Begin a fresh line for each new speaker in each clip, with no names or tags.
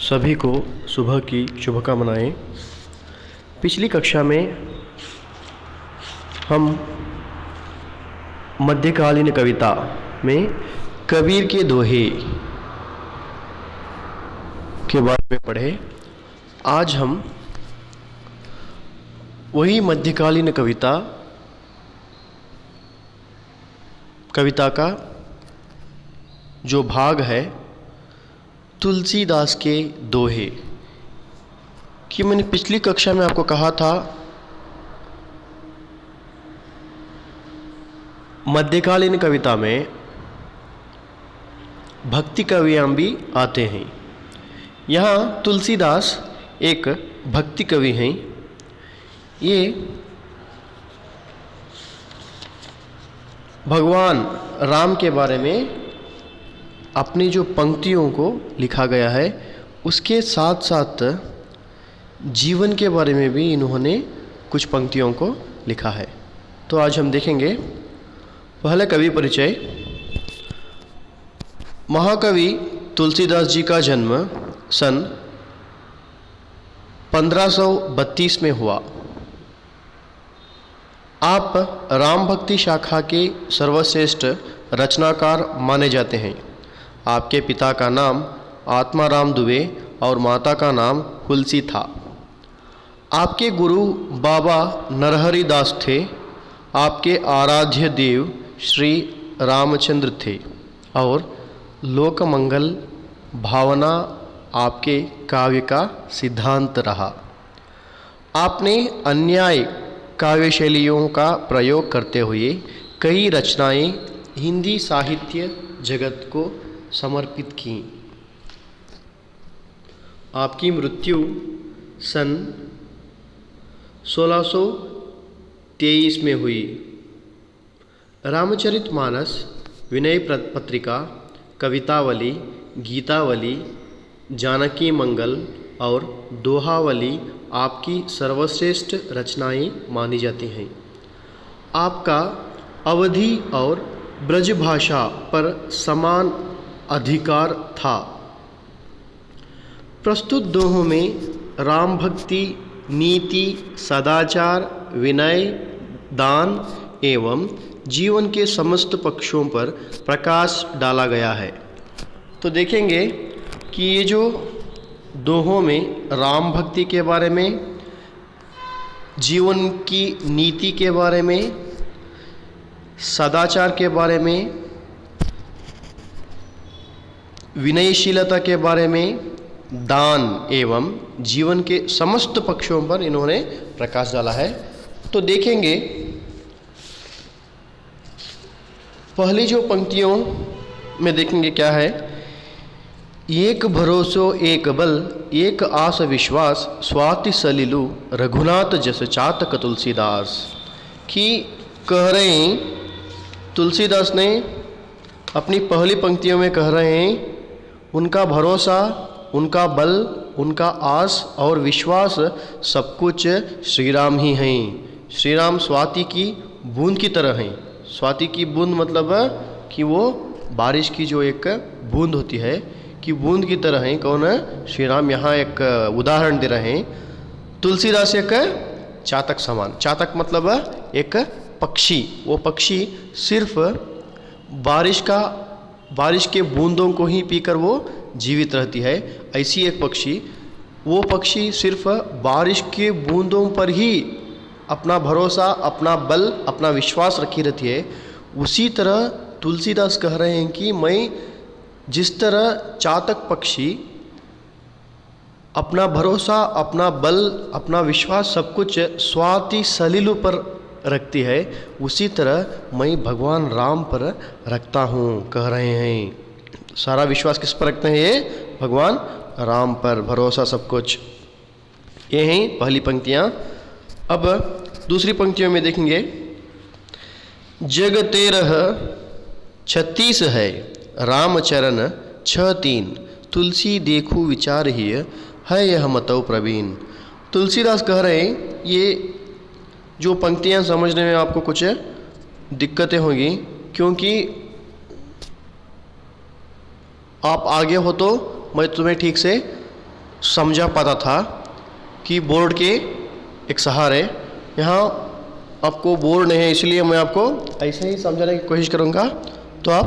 सभी को सुबह की शुभकामनाएं। पिछली कक्षा में हम मध्यकालीन कविता में कबीर के दोहे के बारे में पढ़े। आज हम वही मध्यकालीन कविता का जो भाग है तुलसीदास के दोहे कि मैंने पिछली कक्षा में आपको कहा था मध्यकालीन कविता में भक्ति कवियाँ भी आते हैं। यहाँ तुलसीदास एक भक्ति कवि हैं। ये भगवान राम के बारे में अपनी जो पंक्तियों को लिखा गया है उसके साथ साथ जीवन के बारे में भी इन्होंने कुछ पंक्तियों को लिखा है। तो आज हम देखेंगे पहले कवि परिचय। महाकवि तुलसीदास जी का जन्म सन 1532 में हुआ। आप राम भक्ति शाखा के सर्वश्रेष्ठ रचनाकार माने जाते हैं। आपके पिता का नाम आत्माराम दुबे और माता का नाम हुलसी था। आपके गुरु बाबा नरहरि दास थे। आपके आराध्य देव श्री रामचंद्र थे और लोकमंगल भावना आपके काव्य का सिद्धांत रहा। आपने अन्याय काव्य शैलियों का प्रयोग करते हुए कई रचनाएं हिंदी साहित्य जगत को समर्पित की। आपकी मृत्यु सन 1623 में हुई। रामचरितमानस, विनय पत्रिका, कवितावली, गीतावली, जानकी मंगल और दोहावली आपकी सर्वश्रेष्ठ रचनाएं मानी जाती हैं। आपका अवधी और ब्रजभाषा पर समान अधिकार था। प्रस्तुत दोहों में राम भक्ति, नीति, सदाचार, विनय, दान एवं जीवन के समस्त पक्षों पर प्रकाश डाला गया है। तो देखेंगे कि ये जो दोहों में राम भक्ति के बारे में, जीवन की नीति के बारे में, सदाचार के बारे में, विनयशीलता के बारे में, दान एवं जीवन के समस्त पक्षों पर इन्होंने प्रकाश डाला है। तो देखेंगे पहली जो पंक्तियों में देखेंगे क्या है। एक भरोसो एक बल, एक आस विश्वास, स्वाति सलिलु रघुनाथ जस चातक तुलसीदास। कि कह रहे हैं तुलसीदास ने अपनी पहली पंक्तियों में कह रहे हैं उनका भरोसा, उनका बल, उनका आस और विश्वास सब कुछ श्री राम ही हैं। श्री राम स्वाति की बूंद की तरह हैं। स्वाति की बूंद मतलब कि वो बारिश की जो एक बूंद होती है कि बूंद की तरह हैं। कौन है? श्री राम। यहाँ एक उदाहरण दे रहे हैं। तुलसीदास एक चातक समान। चातक मतलब एक पक्षी। वो पक्षी सिर्फ बारिश के बूंदों को ही पीकर वो जीवित रहती है। ऐसी एक पक्षी, वो पक्षी सिर्फ बारिश के बूंदों पर ही अपना भरोसा, अपना बल, अपना विश्वास रखी रहती है। उसी तरह तुलसीदास कह रहे हैं कि मैं जिस तरह चातक पक्षी अपना भरोसा, अपना बल, अपना विश्वास सब कुछ स्वाति सलिलु पर रखती है, उसी तरह मैं भगवान राम पर रखता हूँ। कह रहे हैं सारा विश्वास किस पर रखते हैं? ये भगवान राम पर भरोसा सब कुछ। ये हैं पहली पंक्तियाँ। अब दूसरी पंक्तियों में देखेंगे। जग 1336 है, रामचरण 6:3, तुलसी देखू विचार ही है यह मतौ प्रवीण। तुलसीदास कह रहे हैं ये जो पंक्तियाँ समझने में आपको कुछ दिक्कतें होंगी, क्योंकि आप आगे हो तो मैं तुम्हें ठीक से समझा पाता था कि बोर्ड के एक सहारे। यहाँ आपको बोर्ड नहीं है, इसलिए मैं आपको ऐसे ही समझाने की कोशिश करूँगा, तो आप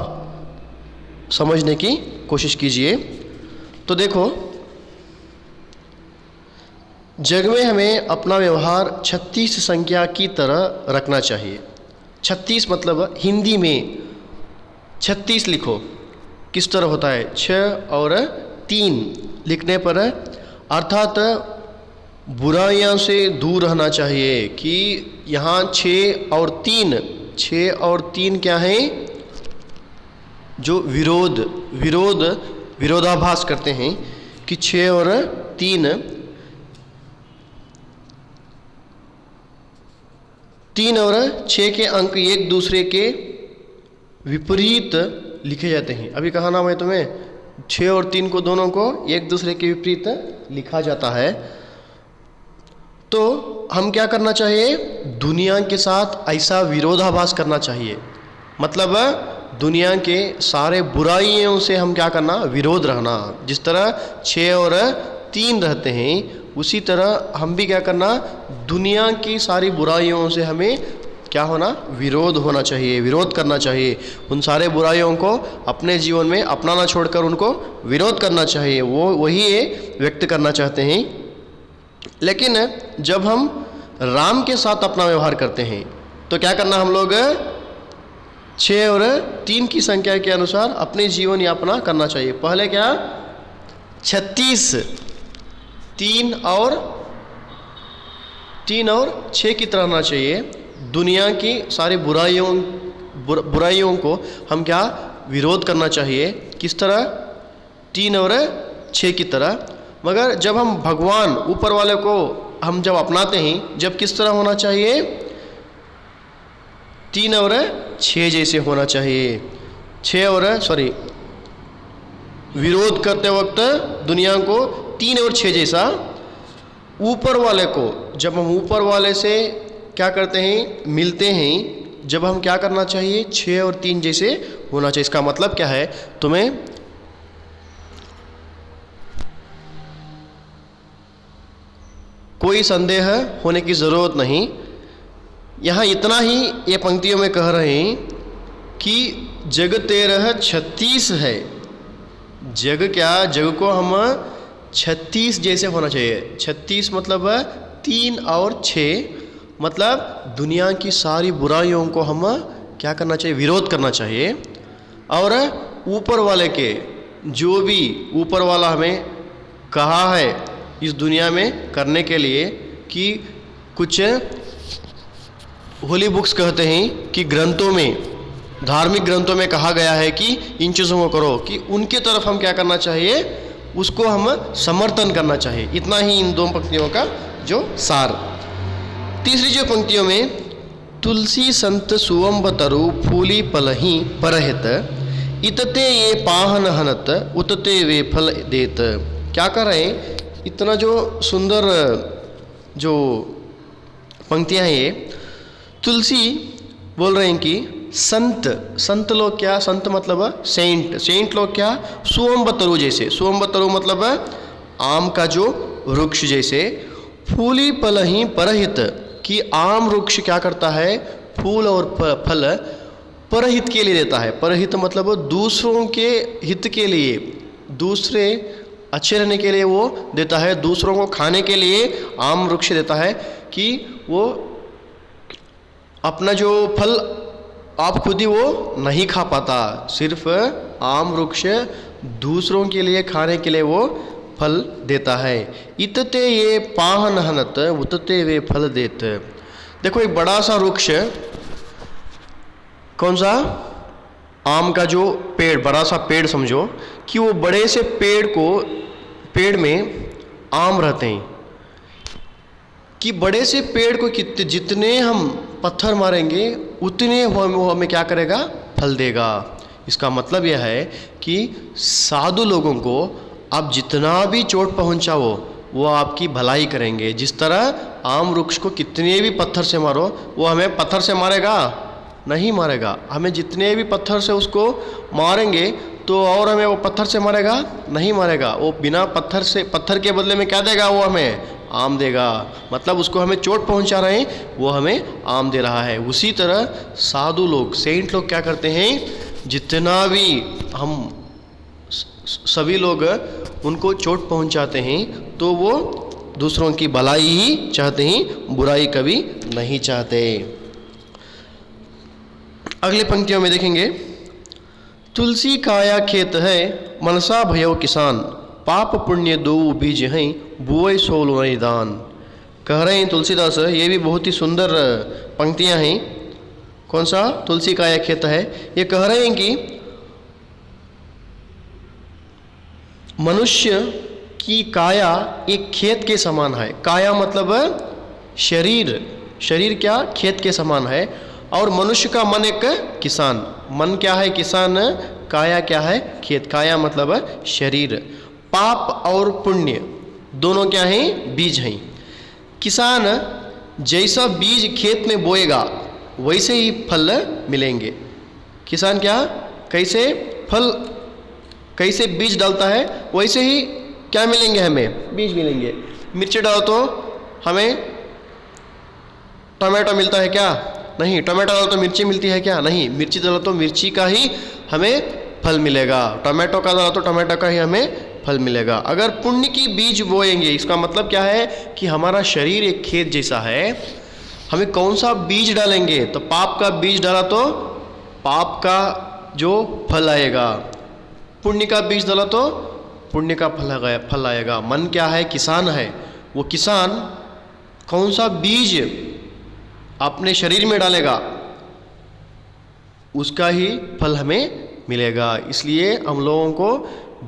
समझने की कोशिश कीजिए। तो देखो, जग में हमें अपना व्यवहार 36 संख्या की तरह रखना चाहिए। 36 मतलब हिंदी में 36 लिखो, किस तरह होता है, 6 और 3 लिखने पर, अर्थात बुराइयां से दूर रहना चाहिए। कि यहाँ 6 और 3 क्या हैं, जो विरोधाभास करते हैं कि 6 और 3 और 6 के अंक एक दूसरे के विपरीत लिखे जाते हैं। अभी कहा ना मैं तुम्हें, 6 और 3 को दोनों को एक दूसरे के विपरीत लिखा जाता है। तो हम क्या करना चाहिए, दुनिया के साथ ऐसा विरोधाभास करना चाहिए। मतलब दुनिया के सारे बुराइयों से हम क्या करना, विरोध रहना। जिस तरह 6 और 3 रहते हैं, उसी तरह हम भी क्या करना, दुनिया की सारी बुराइयों से हमें क्या होना, विरोध होना चाहिए, विरोध करना चाहिए। उन सारे बुराइयों को अपने जीवन में अपनाना छोड़कर उनको विरोध करना चाहिए। वो वही व्यक्त करना चाहते हैं। लेकिन जब हम राम के साथ अपना व्यवहार करते हैं तो क्या करना, हम लोग 6 और 3 की संख्या के अनुसार अपने जीवन यापना करना चाहिए। पहले क्या, 36 3 और 6 की तरह रहना चाहिए। दुनिया की सारी बुराइयों को हम क्या, विरोध करना चाहिए। किस तरह, 3 और 6 की तरह। मगर जब हम भगवान ऊपर वाले को हम जब अपनाते हैं, जब किस तरह होना चाहिए, 3 और 6 जैसे होना चाहिए। विरोध करते वक्त दुनिया को 3 और 6 जैसा। ऊपर वाले को जब हम ऊपर वाले से क्या करते हैं, मिलते हैं, जब हम क्या करना चाहिए, 6 और 3 जैसे होना चाहिए। इसका मतलब क्या है, तुम्हें कोई संदेह होने की ज़रूरत नहीं। यहाँ इतना ही ये पंक्तियों में कह रहे हैं कि जग 13-36 है। जग क्या, जग को हम 36 जैसे होना चाहिए। 36 मतलब 3 और 6, मतलब दुनिया की सारी बुराइयों को हम क्या करना चाहिए, विरोध करना चाहिए। और ऊपर वाले के, जो भी ऊपर वाला हमें कहा है इस दुनिया में करने के लिए, कि कुछ होली बुक्स कहते हैं कि ग्रंथों में, धार्मिक ग्रंथों में कहा गया है कि इन चीज़ों को करो, कि उनके तरफ हम क्या करना चाहिए, उसको हम समर्थन करना चाहिए। इतना ही इन 2 पंक्तियों का जो सार। तीसरी जो पंक्तियों में, तुलसी संत सुवंब तरु फूली पलही परहित, इतते ये पाहन हनत उतते वे फल देत। क्या कर रहे हैं, इतना जो सुंदर जो पंक्तियाँ हैं, ये तुलसी बोल रहे हैं कि संत लोग क्या, संत मतलब सेंट लोग क्या, सुवंब तरु जैसे। सुवंब तरु मतलब आम का जो वृक्ष जैसे। फूली पलही परहित, कि आम वृक्ष क्या करता है, फूल और फल परहित के लिए देता है। परहित मतलब दूसरों के हित के लिए, दूसरे अच्छे रहने के लिए वो देता है, दूसरों को खाने के लिए आम वृक्ष देता है। कि वो अपना जो फल आप खुद ही वो नहीं खा पाता, सिर्फ आम वृक्ष दूसरों के लिए खाने के लिए वो फल देता है। इतते ये पाहन हनत उतते वे फल देत। देखो, एक बड़ा सा वृक्ष, कौन सा, आम का जो पेड़, बड़ा सा पेड़ समझो, कि वो बड़े से पेड़ में आम रहते हैं। कि बड़े से पेड़ को जितने हम पत्थर मारेंगे उतने वो हमें क्या करेगा, फल देगा। इसका मतलब यह है कि साधु लोगों को आप जितना भी चोट पहुंचाओ वो आपकी भलाई करेंगे। जिस तरह आम वृक्ष को कितने भी पत्थर से मारो, वो हमें पत्थर से मारेगा नहीं, मारेगा। हमें जितने भी पत्थर से उसको मारेंगे तो और हमें वो पत्थर से मारेगा? नहीं मारेगा। वो बिना पत्थर के बदले में क्या देगा? वो हमें आम देगा। मतलब उसको हमें चोट पहुंचा रहे हैं, वो हमें आम दे रहा है। उसी तरह साधु लोग, सेंट लोग क्या करते हैं? जितना भी हम सभी लोग उनको चोट पहुंचाते हैं तो वो दूसरों की भलाई ही चाहते हैं, बुराई कभी नहीं चाहते। अगले पंक्तियों में देखेंगे, तुलसी काया खेत है मनसा भयो किसान, पाप पुण्य दो बीज हैं बुए सोलो दान। कह रहे हैं तुलसीदास, ये भी बहुत ही सुंदर पंक्तियां हैं। कौन सा? तुलसी काया खेत है। ये कह रहे हैं कि मनुष्य की काया एक खेत के समान है। काया मतलब शरीर, शरीर क्या? खेत के समान है। और मनुष्य का मन एक किसान। मन क्या है? किसान। काया क्या है? खेत। काया मतलब शरीर। पाप और पुण्य दोनों क्या हैं? बीज हैं। किसान जैसा बीज खेत में बोएगा वैसे ही फल मिलेंगे। किसान क्या? कैसे फल, कैसे बीज डालता है वैसे ही क्या मिलेंगे? हमें बीज मिलेंगे। मिर्ची डालो तो हमें टमाटो मिलता है क्या? नहीं। टमाटो डालो तो मिर्ची मिलती है क्या? नहीं। मिर्ची डालो तो मिर्ची का ही हमें फल मिलेगा। टमाटो का डालो तो टमाटो का ही हमें फल मिलेगा। अगर पुण्य की बीज बोएंगे, इसका मतलब क्या है कि हमारा शरीर एक खेत जैसा है। हमें कौन सा बीज डालेंगे? तो पाप का बीज डाला तो पाप का जो फल आएगा, पुण्य का बीज डाला तो पुण्य का फल आएगा। मन क्या है? किसान है। वो किसान कौन सा बीज अपने शरीर में डालेगा उसका ही फल हमें मिलेगा। इसलिए हम लोगों को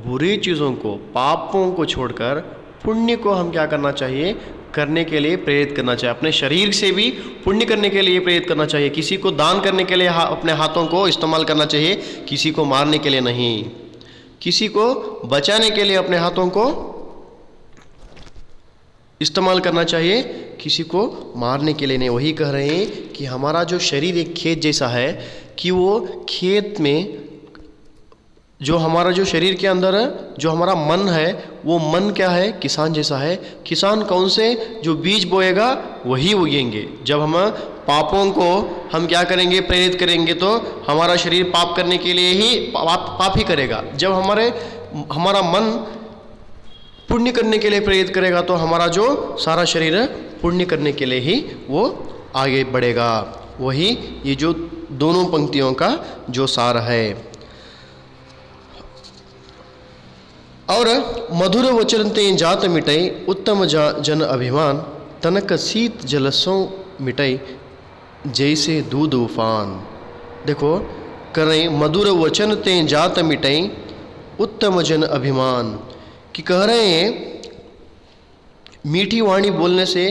बुरी चीज़ों को, पापों को छोड़कर पुण्य को हम क्या करना चाहिए? करने के लिए प्रेरित करना चाहिए। अपने शरीर से भी पुण्य करने के लिए प्रेरित करना चाहिए। किसी को दान करने के लिए अपने हाथों को इस्तेमाल करना चाहिए, किसी को मारने के लिए नहीं। किसी को बचाने के लिए अपने हाथों को इस्तेमाल करना चाहिए, किसी को मारने के लिए नहीं। वही कह रहे हैं कि हमारा जो शरीर एक खेत जैसा है, कि वो खेत में जो हमारा जो शरीर के अंदर जो हमारा मन है, वो मन क्या है? किसान जैसा है। किसान कौन से? जो बीज बोएगा वही उगेंगे। जब हम पापों को हम क्या करेंगे? प्रेरित करेंगे तो हमारा शरीर पाप करने के लिए ही पाप ही करेगा। जब हमारा मन पुण्य करने के लिए प्रेरित करेगा तो हमारा जो सारा शरीर पुण्य करने के लिए ही वो आगे बढ़ेगा। वही ये जो दोनों पंक्तियों का जो सार है। और मधुर वचन ते जात मिटई, उत्तम जन अभिमान, तनक शीत जलसों मिटई, जैसे दूध उफान। देखो कर रहे, मधुर वचन ते जात मिटई, उत्तम जन अभिमान। कि कह रहे हैं मीठी वाणी बोलने से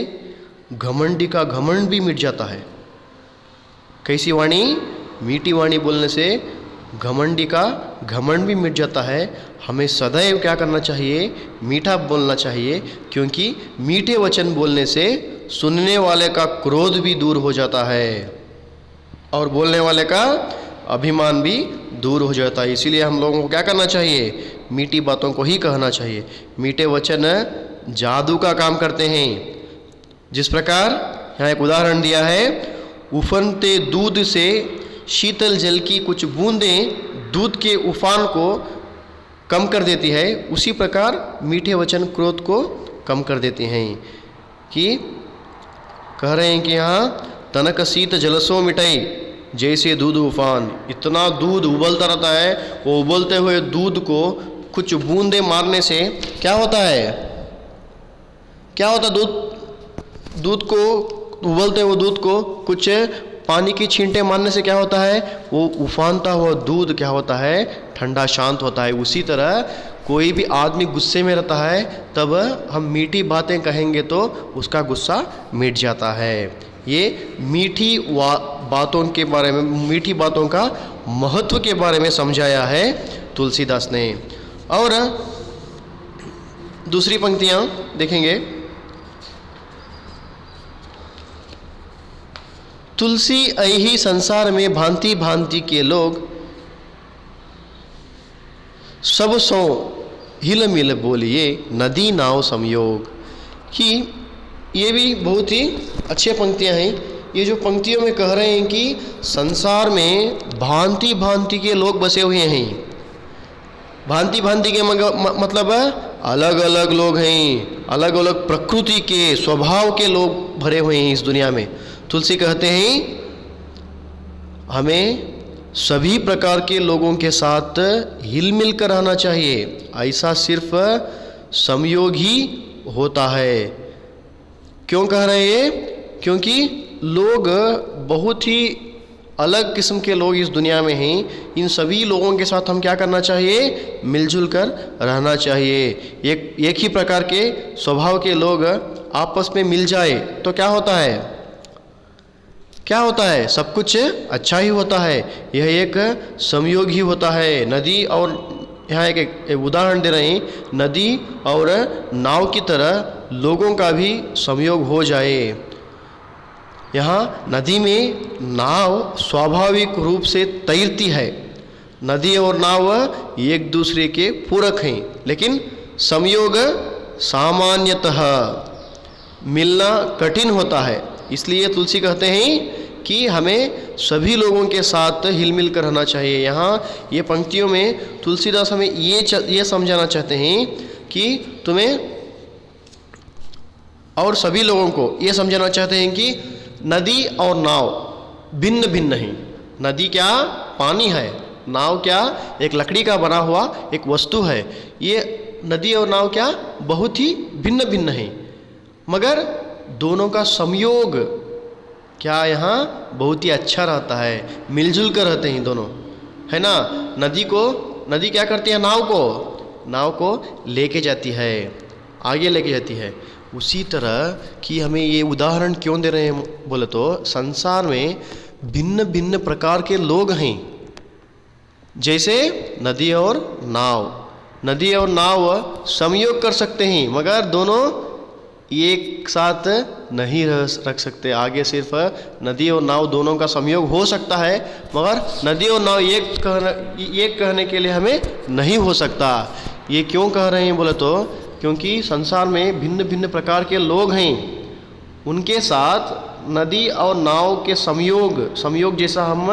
घमंडी का घमंड भी मिट जाता है। कैसी वाणी? मीठी वाणी बोलने से घमंडी का घमंड भी मिट जाता है। हमें सदैव क्या करना चाहिए? मीठा बोलना चाहिए, क्योंकि मीठे वचन बोलने से सुनने वाले का क्रोध भी दूर हो जाता है और बोलने वाले का अभिमान भी दूर हो जाता है। इसीलिए हम लोगों को क्या करना चाहिए? मीठी बातों को ही कहना चाहिए। मीठे वचन जादू का काम करते हैं। जिस प्रकार यहाँ एक उदाहरण दिया है, उफनते दूध से शीतल जल की कुछ बूंदें दूध के उफान को कम कर देती है, उसी प्रकार मीठे वचन क्रोध को कम कर देते हैं। कि कह रहे हैं कि यहाँ तनक शीत जलसों मिटाई, जैसे दूध उफान। इतना दूध उबलता रहता है, वो उबलते हुए दूध को कुछ बूंदे मारने से क्या होता है? क्या होता? दूध को उबलते हुए दूध को कुछ पानी की छींटे मारने से क्या होता है? वो उफानता हुआ दूध क्या होता है? ठंडा शांत होता है। उसी तरह कोई भी आदमी गुस्से में रहता है, तब हम मीठी बातें कहेंगे तो उसका गुस्सा मिट जाता है। ये मीठी बातों के बारे में, मीठी बातों का महत्व के बारे में समझाया है तुलसीदास ने। और दूसरी पंक्तियाँ देखेंगे, तुलसी ऐही संसार में भांति भांति के लोग, सब सो हिल मिल बोलिए नदी नाव संयोग। कि ये भी बहुत ही अच्छी पंक्तियाँ हैं। ये जो पंक्तियों में कह रहे हैं कि संसार में भांति भांति के लोग बसे हुए हैं। भांति भांति के मतलब अलग अलग लोग हैं, अलग अलग प्रकृति के स्वभाव के लोग भरे हुए हैं इस दुनिया में। तुलसी कहते हैं हमें सभी प्रकार के लोगों के साथ हिल मिल कर रहना चाहिए। ऐसा सिर्फ संयोग ही होता है। क्यों कह रहे हैं? क्योंकि लोग बहुत ही अलग किस्म के लोग इस दुनिया में हैं। इन सभी लोगों के साथ हम क्या करना चाहिए? मिलजुल कर रहना चाहिए। एक ही प्रकार के स्वभाव के लोग आपस में मिल जाए तो क्या होता है? क्या होता है? सब कुछ अच्छा ही होता है। यह एक संयोग ही होता है। नदी और यहाँ एक उदाहरण दे रहे हैं, नदी और नाव की तरह लोगों का भी संयोग हो जाए। यहाँ नदी में नाव स्वाभाविक रूप से तैरती है। नदी और नाव एक दूसरे के पूरक हैं, लेकिन संयोग सामान्यतः मिलना कठिन होता है। इसलिए तुलसी कहते हैं कि हमें सभी लोगों के साथ हिल मिल कर रहना चाहिए। यहाँ ये पंक्तियों में तुलसीदास हमें ये समझाना चाहते हैं कि तुम्हें और सभी लोगों को ये समझाना चाहते हैं कि नदी और नाव भिन्न भिन्न हैं। नदी क्या? पानी है। नाव क्या? एक लकड़ी का बना हुआ एक वस्तु है। ये नदी और नाव क्या? बहुत ही भिन्न भिन्न हैं, मगर दोनों का संयोग क्या यहाँ बहुत ही अच्छा रहता है। मिलजुल कर रहते हैं दोनों, है ना। नदी क्या करती है? नाव को लेके जाती है, आगे लेके जाती है। उसी तरह कि हमें ये उदाहरण क्यों दे रहे हैं बोले तो संसार में भिन्न भिन्न प्रकार के लोग हैं। जैसे नदी और नाव संयोग कर सकते हैं, मगर दोनों एक साथ नहीं रख सकते। आगे सिर्फ नदी और नाव दोनों का संयोग हो सकता है, मगर नदी और नाव एक कहने के लिए हमें नहीं हो सकता। ये क्यों कह रहे हैं बोले तो क्योंकि संसार में भिन्न भिन्न प्रकार के लोग हैं। उनके साथ नदी और नाव के संयोग जैसा हम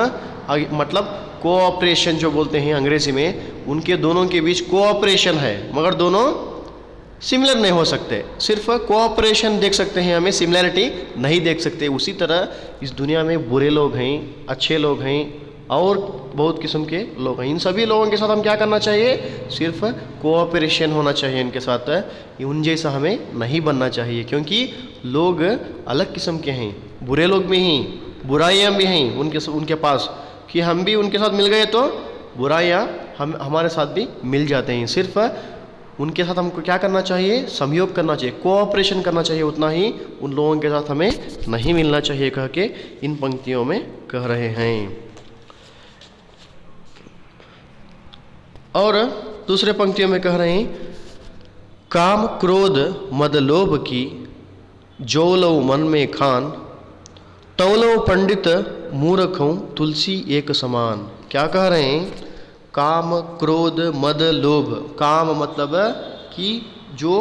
मतलब कोऑपरेशन जो बोलते हैं अंग्रेजी में, उनके दोनों के बीच कोऑपरेशन है, मगर दोनों सिमिलर नहीं हो सकते। सिर्फ कोऑपरेशन देख सकते हैं, हमें सिमिलैरिटी नहीं देख सकते। उसी तरह इस दुनिया में बुरे लोग हैं, अच्छे लोग हैं और बहुत किस्म के लोग हैं। इन सभी लोगों के साथ हम क्या करना चाहिए? सिर्फ कोऑपरेशन होना चाहिए इनके साथ। उन जैसा हमें नहीं बनना चाहिए, क्योंकि लोग अलग किस्म के हैं। बुरे लोग भी हैं, बुराइयाँ भी हैं उनके पास, कि हम भी उनके साथ मिल गए तो बुराइयाँ हमारे साथ भी मिल जाते हैं। सिर्फ उनके साथ हमको क्या करना चाहिए? संयोग करना चाहिए, कोऑपरेशन करना चाहिए। उतना ही उन लोगों के साथ हमें नहीं मिलना चाहिए कह के इन पंक्तियों में कह रहे हैं। और दूसरे पंक्तियों में कह रहे हैं, काम क्रोध मद लोभ की जो लो मन में खान, तौलो पंडित मूर्खों तुलसी एक समान। क्या कह रहे हैं? काम क्रोध मद लोभ। काम मतलब कि जो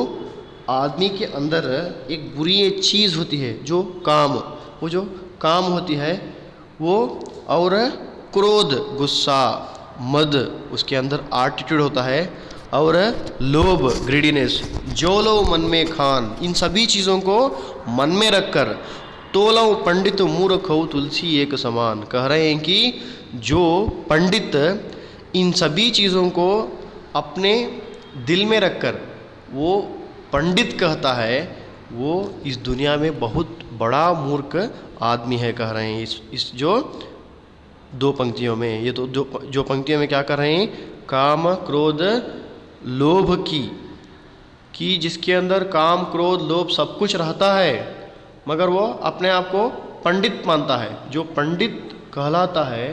आदमी के अंदर एक बुरी चीज़ होती है, जो काम होती है वो, और क्रोध गुस्सा, मद उसके अंदर एटीट्यूड होता है, और लोभ ग्रीडीनेस, जो लो मन में खान। इन सभी चीज़ों को मन में रखकर तोलो पंडित मूर्खो तुलसी एक समान। कह रहे हैं कि जो पंडित इन सभी चीज़ों को अपने दिल में रखकर वो पंडित कहता है, वो इस दुनिया में बहुत बड़ा मूर्ख आदमी है। कह रहे हैं इस जो दो पंक्तियों में। ये तो जो पंक्तियों में क्या कर रहे हैं? काम क्रोध लोभ की जिसके अंदर काम क्रोध लोभ सब कुछ रहता है, मगर वो अपने आप को पंडित मानता है। जो पंडित कहलाता है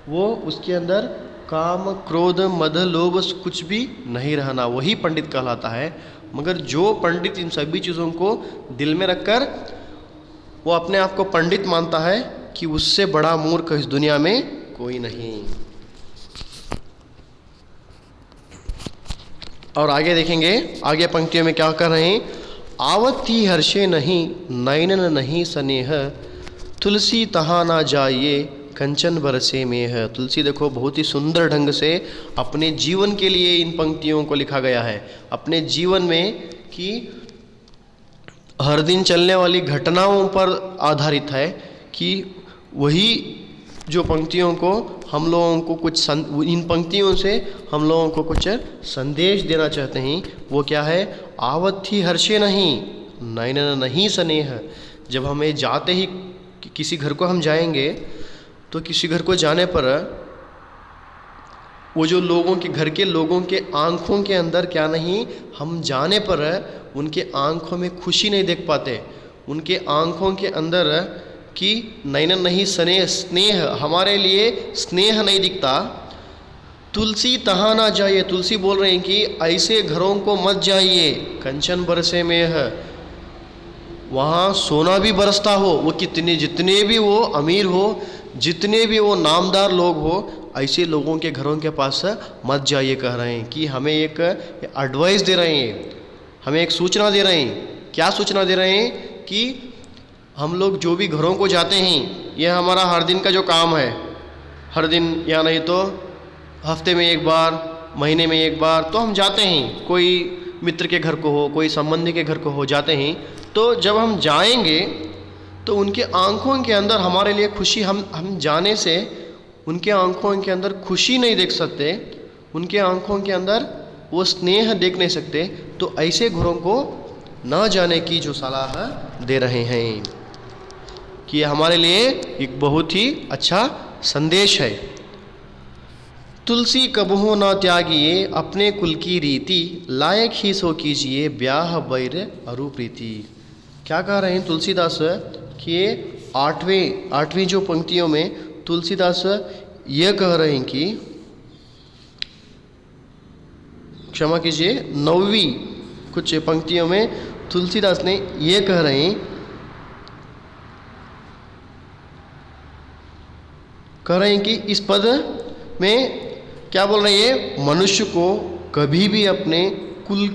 वो उसके अंदर काम क्रोध मद लोभ कुछ भी नहीं रहना, वही पंडित कहलाता है। मगर जो पंडित इन सभी चीज़ों को दिल में रखकर वो अपने आप को पंडित मानता है कि उससे बड़ा मूर्ख इस दुनिया में कोई नहीं। और आगे देखेंगे, आगे पंक्तियों में क्या कर रहे हैं, आवती हर्षे नहीं नयनन नहीं स्नेह, तुलसी तहाँ ना जाइए कंचन बरसे में है। तुलसी देखो बहुत ही सुंदर ढंग से अपने जीवन के लिए इन पंक्तियों को लिखा गया है, अपने जीवन में कि हर दिन चलने वाली घटनाओं पर आधारित है, कि वही जो पंक्तियों को हम लोगों को कुछ इन पंक्तियों से हम लोगों को कुछ संदेश देना चाहते हैं। वो क्या है, आवत्थी हर्षे नहीं नयनन नहीं स्नेह। जब हमें जाते ही किसी घर को हम जाएंगे तो किसी घर को जाने पर वो जो लोगों के घर के लोगों के आंखों के अंदर क्या नहीं, हम जाने पर उनके आंखों में खुशी नहीं देख पाते, उनके आंखों के अंदर कि नयनन नहीं स्नेह, स्नेह हमारे लिए स्नेह नहीं दिखता। तुलसी तहाँ ना जाइए, तुलसी बोल रहे हैं कि ऐसे घरों को मत जाइए, कंचन बरसे में है, वहाँ सोना भी बरसता हो, वो कितने जितने भी वो अमीर हो, जितने भी वो नामदार लोग हो, ऐसे लोगों के घरों के पास मत जाइए। कह रहे हैं कि हमें एक एडवाइस दे रहे हैं, हमें एक सूचना दे रहे हैं। क्या सूचना दे रहे हैं कि हम लोग जो भी घरों को जाते हैं, यह हमारा हर दिन का जो काम है, हर दिन या नहीं तो हफ्ते में एक बार, महीने में एक बार तो हम जाते हैं, कोई मित्र के घर को हो, कोई संबंधी के घर को हो, जाते हैं। तो जब हम जाएंगे तो उनके आंखों के अंदर हमारे लिए खुशी, हम जाने से उनके आंखों के अंदर खुशी नहीं देख सकते, उनके आंखों के अंदर वो स्नेह देख नहीं सकते। तो ऐसे घरों को न जाने की जो सलाह दे रहे हैं कि हमारे लिए एक बहुत ही अच्छा संदेश है। तुलसी कबहु न त्यागिए अपने कुल की रीति, लायक ही सो कीजिए ब्याह बैर अरु प्रीति। क्या कह रहे हैं तुलसीदास कि आठवीं जो पंक्तियों में तुलसीदास ये कह रहे हैं कि, क्षमा कीजिए, 9वीं कुछ पंक्तियों में तुलसीदास ने ये कह रहे हैं कि इस पद में क्या बोल रहे हैं, मनुष्य को कभी भी अपने कुल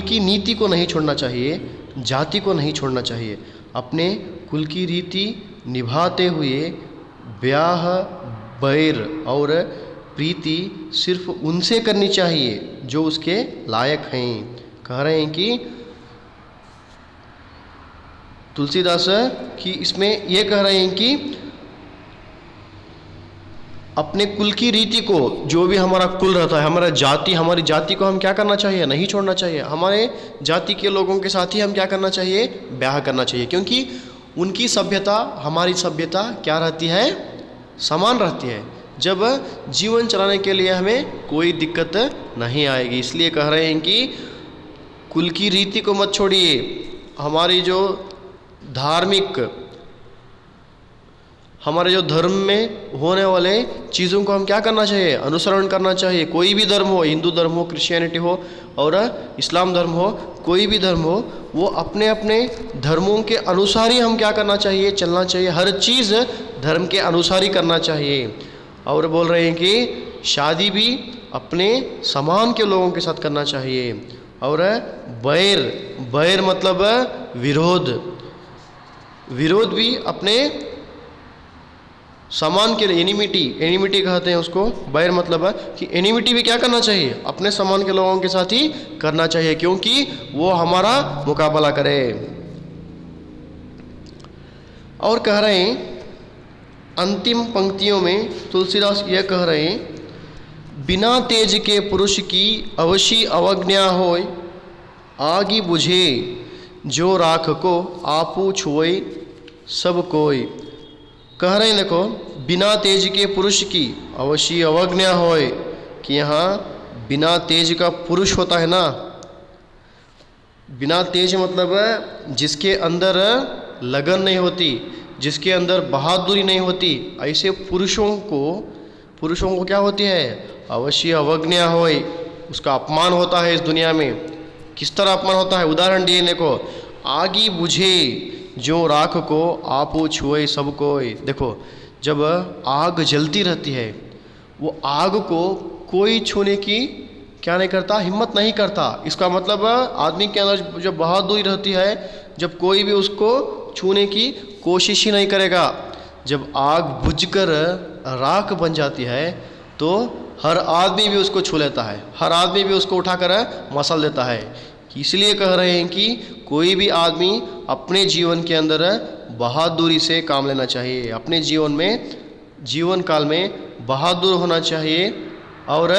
की नीति को नहीं छोड़ना चाहिए, जाति को नहीं छोड़ना चाहिए। अपने कुल की रीति निभाते हुए ब्याह बैर और प्रीति सिर्फ उनसे करनी चाहिए जो उसके लायक हैं। कह रहे हैं कि तुलसीदास कि इसमें ये कह रहे हैं कि अपने कुल की रीति को, जो भी हमारा कुल रहता है, हमारी जाति को हम क्या करना चाहिए, नहीं छोड़ना चाहिए। हमारे जाति के लोगों के साथ ही हम क्या करना चाहिए, ब्याह करना चाहिए, क्योंकि उनकी सभ्यता हमारी सभ्यता क्या रहती है, समान रहती है। जब जीवन चलाने के लिए हमें कोई दिक्कत नहीं आएगी। इसलिए कह रहे हैं कि कुल की रीति को मत छोड़िए। हमारी जो हमारे जो धर्म में होने वाले चीज़ों को हम क्या करना चाहिए, अनुसरण करना चाहिए। कोई भी धर्म हो, हिंदू धर्म हो, क्रिश्चियनिटी हो और इस्लाम धर्म हो, कोई भी धर्म हो, वो अपने अपने धर्मों के अनुसार ही हम क्या करना चाहिए, चलना चाहिए। हर चीज़ धर्म के अनुसार ही करना चाहिए। और बोल रहे हैं कि शादी भी अपने समान के लोगों के साथ करना चाहिए। और बैर मतलब विरोध भी अपने समान के लिए, एनिमिटी कहते हैं उसको। बैर मतलब है कि एनिमिटी भी क्या करना चाहिए, अपने समान के लोगों के साथ ही करना चाहिए, क्योंकि वो हमारा मुकाबला करे। और कह रहे हैं अंतिम पंक्तियों में तुलसीदास यह कह रहे हैं, बिना तेज के पुरुष की अवश्य अवज्ञा होय, आगी बुझे जो राख को आपू छुए सब कोई। कह रहे हैं देखो, बिना तेज के पुरुष की अवश्य अवज्ञा होय, कि यहाँ बिना तेज का पुरुष होता है ना, बिना तेज मतलब जिसके अंदर लगन नहीं होती, जिसके अंदर बहादुरी नहीं होती, ऐसे पुरुषों को क्या होती है, अवश्य अवज्ञा होय, उसका अपमान होता है इस दुनिया में। किस तरह अपमान होता है, उदाहरण दिए देखो, आगी बुझे जो राख को आपू छुए सब कोई। देखो जब आग जलती रहती है, वो आग को कोई छूने की क्या नहीं करता, हिम्मत नहीं करता। इसका मतलब आदमी के अंदर जब बहादुरी रहती है, जब कोई भी उसको छूने की कोशिश ही नहीं करेगा। जब आग बुझकर राख बन जाती है तो हर आदमी भी उसको छू लेता है, हर आदमी भी उसको उठाकर मसल देता है। इसलिए कह रहे हैं कि कोई भी आदमी अपने जीवन के अंदर बहादुरी से काम लेना चाहिए, अपने जीवन में, जीवन काल में बहादुर होना चाहिए और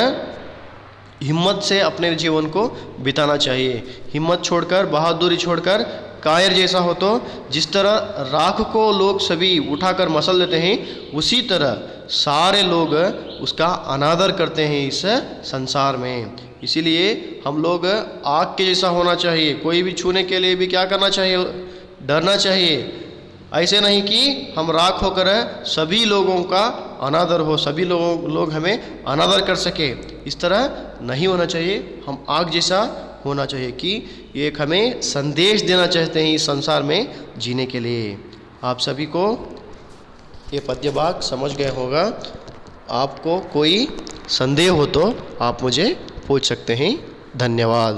हिम्मत से अपने जीवन को बिताना चाहिए। हिम्मत छोड़कर, बहादुरी छोड़कर कायर जैसा हो तो जिस तरह राख को लोग सभी उठाकर मसल देते हैं, उसी तरह सारे लोग उसका अनादर करते हैं इस संसार में। इसीलिए हम लोग आग के जैसा होना चाहिए। कोई भी छूने के लिए भी क्या करना चाहिए, डरना चाहिए। ऐसे नहीं कि हम राख होकर सभी लोगों का अनादर हो, सभी लोग हमें अनादर कर सके, इस तरह नहीं होना चाहिए। हम आग जैसा होना चाहिए कि एक हमें संदेश देना चाहते हैं इस संसार में जीने के लिए। आप सभी को ये पद्य भाग समझ गए होगा। आपको कोई संदेह हो तो आप मुझे पूछ सकते हैं। धन्यवाद।